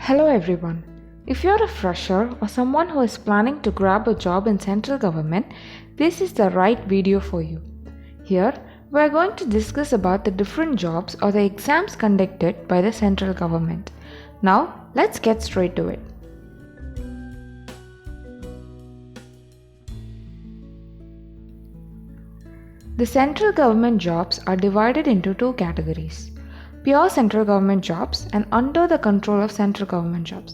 Hello everyone. If you're a fresher or someone who is planning to grab a job in central government, this is the right video for you. Here, we are going to discuss about the different jobs or the exams conducted by the central government. Now, let's get straight to it. The central government jobs are divided into two categories: pure central government jobs and under the control of central government jobs.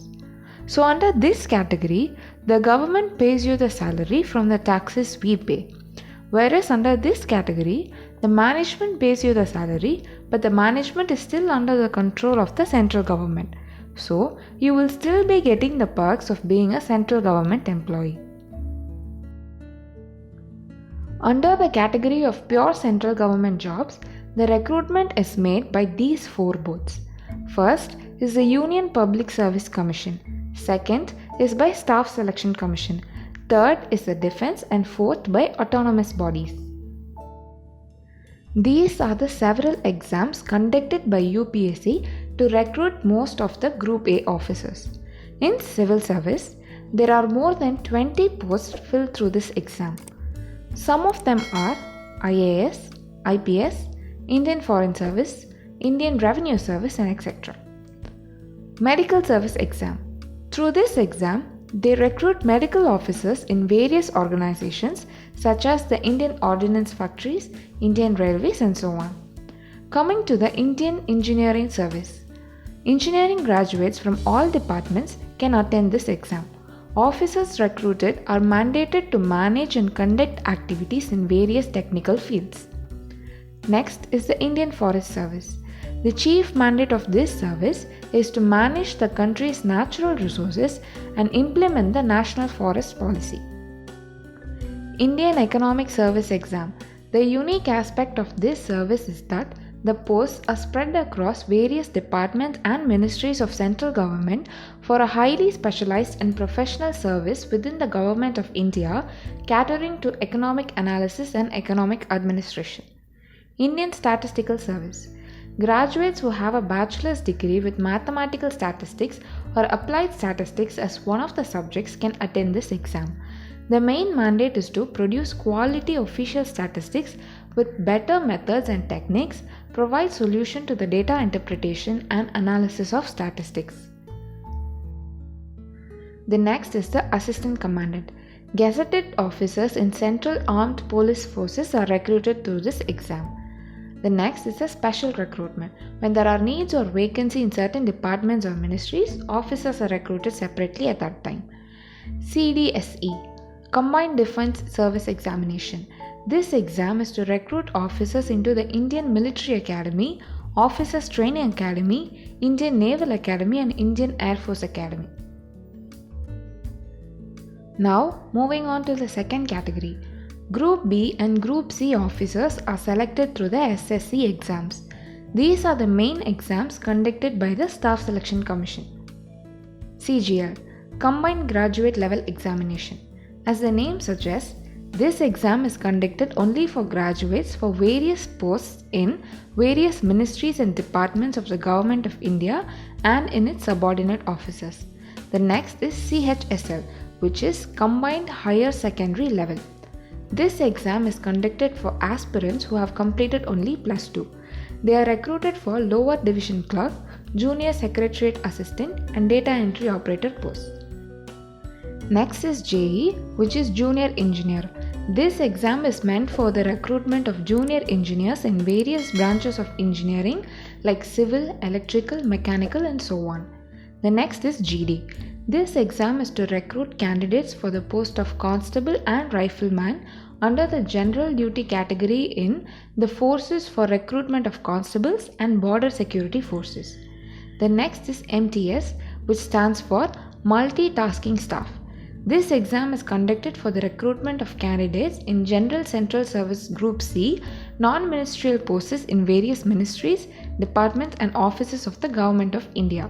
So under this category, the government pays you the salary from the taxes we pay. Whereas under this category, the management pays you the salary, but the management is still under the control of the central government. So you will still be getting the perks of being a central government employee. Under the category of pure central government jobs, the recruitment is made by these four boards. First is the Union Public Service Commission. Second is by Staff Selection Commission. Third is the Defense, and fourth by autonomous bodies. These are the several exams conducted by UPSC to recruit most of the Group A officers. In civil service, there are more than 20 posts filled through this exam. Some of them are IAS, IPS, Indian Foreign Service, Indian Revenue Service, and etc. Medical Service Exam. Through this exam, they recruit medical officers in various organizations such as the Indian Ordnance Factories, Indian Railways, and so on. Coming to the Indian Engineering Service. Engineering graduates from all departments can attend this exam. Officers recruited are mandated to manage and conduct activities in various technical fields. Next is the Indian Forest Service. The chief mandate of this service is to manage the country's natural resources and implement the National Forest Policy. Indian Economic Service Exam. The unique aspect of this service is that the posts are spread across various departments and ministries of central government for a highly specialized and professional service within the Government of India, catering to economic analysis and economic administration. Indian Statistical Service. Graduates who have a bachelor's degree with mathematical statistics or applied statistics as one of the subjects can attend this exam. The main mandate is to produce quality official statistics with better methods and techniques, provide solution to the data interpretation and analysis of statistics. The next is the Assistant Commandant. Gazetted officers in Central Armed Police Forces are recruited through this exam. The next is the Special Recruitment. When there are needs or vacancy in certain departments or ministries, officers are recruited separately at that time. CDSE. Combined Defense Service Examination. This exam is to recruit officers into the Indian Military Academy, Officers Training Academy, Indian Naval Academy, and Indian Air Force Academy. Now, moving on to the second category. Group B and Group C officers are selected through the SSC exams. These are the main exams conducted by the Staff Selection Commission. CGL. Combined Graduate Level Examination. As the name suggests, this exam is conducted only for graduates for various posts in various ministries and departments of the Government of India and in its subordinate officers. The next is CHSL, which is Combined Higher Secondary Level. This exam is conducted for aspirants who have completed only plus 2. They are recruited for lower division clerk, junior secretariat assistant, and data entry operator posts. Next is JE, which is Junior Engineer. This exam is meant for the recruitment of junior engineers in various branches of engineering like civil, electrical, mechanical, and so on. The next is GD. This exam is to recruit candidates for the post of constable and rifleman under the general duty category in the forces for recruitment of constables and border security forces. The next is MTS, which stands for Multitasking Staff. This exam is conducted for the recruitment of candidates in General Central Service Group C, non-ministerial posts in various ministries, departments, and offices of the Government of India.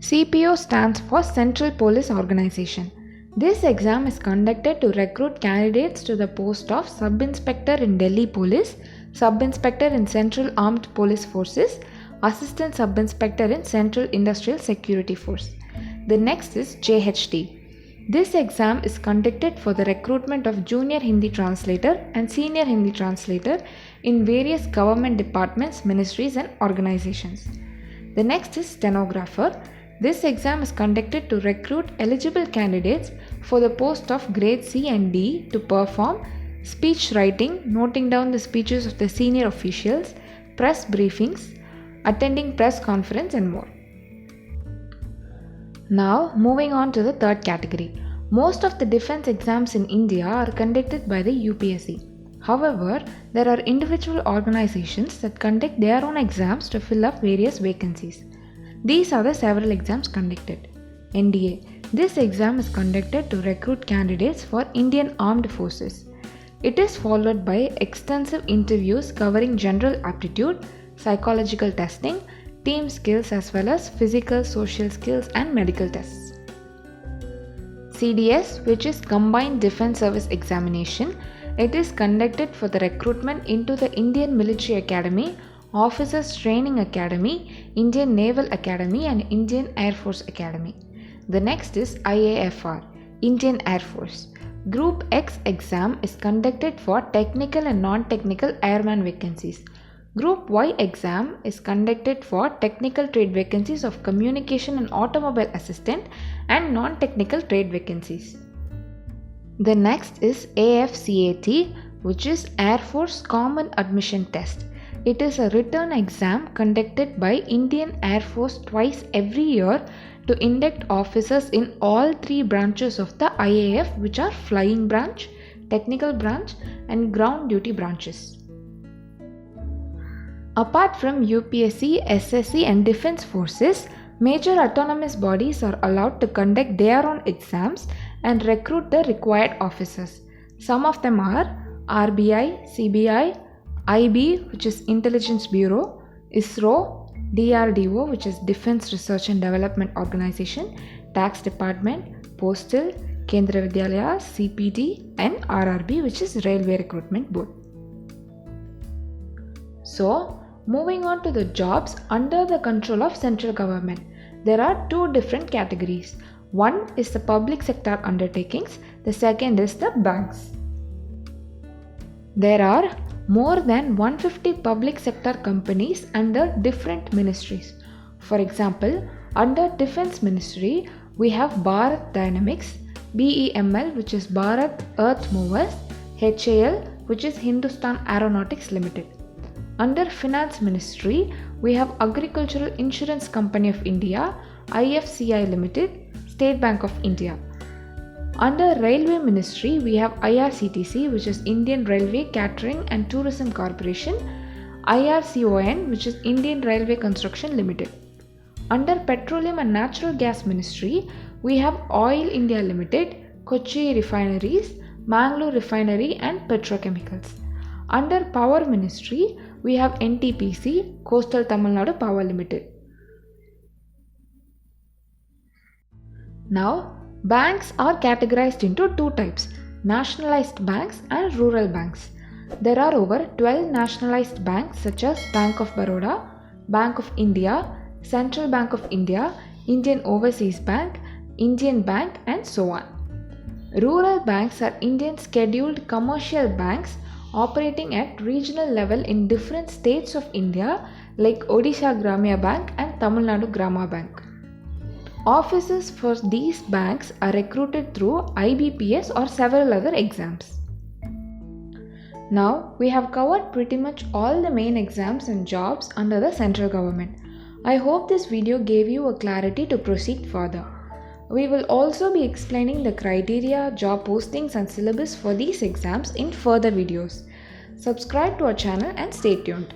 CPO stands for Central Police Organization. This exam is conducted to recruit candidates to the post of Sub-Inspector in Delhi Police, Sub-Inspector in Central Armed Police Forces, Assistant Sub-Inspector in Central Industrial Security Force. The next is JHT. This exam is conducted for the recruitment of junior Hindi translator and senior Hindi translator in various government departments, ministries and organizations. The next is stenographer. This exam is conducted to recruit eligible candidates for the post of grade C and D to perform speech writing, noting down the speeches of the senior officials, press briefings, attending press conference and more. Now moving on to the third category. Most of the defense exams in India are conducted by the UPSC. However, there are individual organizations that conduct their own exams to fill up various vacancies. These are the several exams conducted. NDA. This exam is conducted to recruit candidates for Indian Armed Forces. It is followed by extensive interviews covering general aptitude, psychological testing, team skills as well as physical, social skills and medical tests. CDS, which is Combined Defence Service Examination, it is conducted for the recruitment into the Indian Military Academy, Officers Training Academy, Indian Naval Academy and Indian Air Force Academy. The next is IAFR, Indian Air Force. Group X exam is conducted for technical and non-technical airman vacancies. Group Y exam is conducted for technical trade vacancies of communication and automobile assistant and non-technical trade vacancies. The next is AFCAT, which is Air Force Common Admission Test. It is a written exam conducted by Indian Air Force twice every year to induct officers in all three branches of the IAF, which are Flying Branch, Technical Branch and Ground Duty branches. Apart from UPSC, SSC and Defence Forces, major autonomous bodies are allowed to conduct their own exams and recruit the required officers. Some of them are RBI, CBI, IB, which is Intelligence Bureau, ISRO, DRDO, which is Defence Research and Development Organization, Tax Department, Postal, Kendra Vidyalaya, CPD and RRB, which is Railway Recruitment Board. So, moving on to the jobs under the control of central government. There are two different categories. One is the public sector undertakings, the second is the banks. There are more than 150 public sector companies under different ministries. For example, under Defence Ministry, we have Bharat Dynamics, BEML, which is Bharat Earth Movers, HAL, which is Hindustan Aeronautics Limited. Under Finance Ministry, we have Agricultural Insurance Company of India, IFCI Limited, State Bank of India. Under Railway Ministry, we have IRCTC, which is Indian Railway Catering and Tourism Corporation, IRCON, which is Indian Railway Construction Limited. Under Petroleum and Natural Gas Ministry, we have Oil India Limited, Kochi Refineries, Mangalore Refinery and Petrochemicals. Under Power Ministry, we have NTPC, Coastal Tamil Nadu Power Limited. Now, banks are categorized into two types, nationalized banks and rural banks. There are over 12 nationalized banks such as Bank of Baroda, Bank of India, Central Bank of India, Indian Overseas Bank, Indian Bank and so on. Rural banks are Indian scheduled commercial banks operating at regional level in different states of India like Odisha Gramya Bank and Tamil Nadu Grama Bank. Officers for these banks are recruited through IBPS or several other exams. Now we have covered pretty much all the main exams and jobs under the central government. I hope this video gave you a clarity to proceed further. We will also be explaining the criteria, job postings and syllabus for these exams in further videos. Subscribe to our channel and stay tuned.